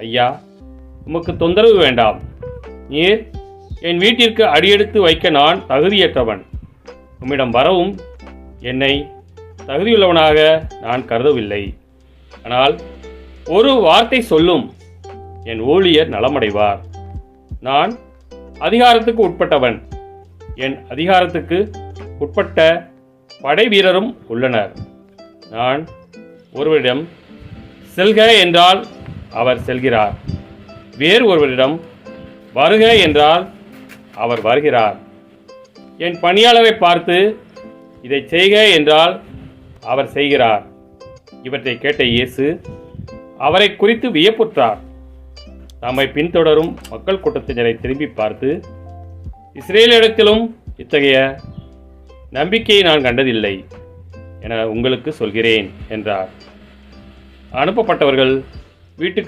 ஐயா, உமக்கு தொந்தரவு வேண்டாம். நீர் என் வீட்டிற்கு அடியெடுத்து வைக்க நான் தகுதியற்றவன். உம்மிடம் வரவும் என்னை தகுதியுள்ளவனாக நான் கருதவில்லை. ஆனால் ஒரு வார்த்தை சொல்லும், என் ஊழியர் நலமடைவார். நான் அதிகாரத்துக்கு உட்பட்டவன். என் அதிகாரத்துக்கு உட்பட்ட படை வீரரும் உள்ளனர். நான் ஒருவரிடம் செல்க என்றால் அவர் செல்கிறார். வேறு ஒருவரிடம் வருக என்றால் அவர் வருகிறார். என் பணியாளரை பார்த்து இதை செய்க என்றால் அவர் செய்கிறார். இவற்றை கேட்ட இயேசு அவரை குறித்து வியப்புற்றார். தம்மை பின்தொடரும் மக்கள் கூட்டத்தினரை திரும்பி பார்த்து, இஸ்ரேலிடத்திலும் இத்தகைய நம்பிக்கையை நான் கண்டதில்லை என உங்களுக்கு சொல்கிறேன் என்றார். அனுப்பப்பட்டவர்கள் வீட்டுக்கு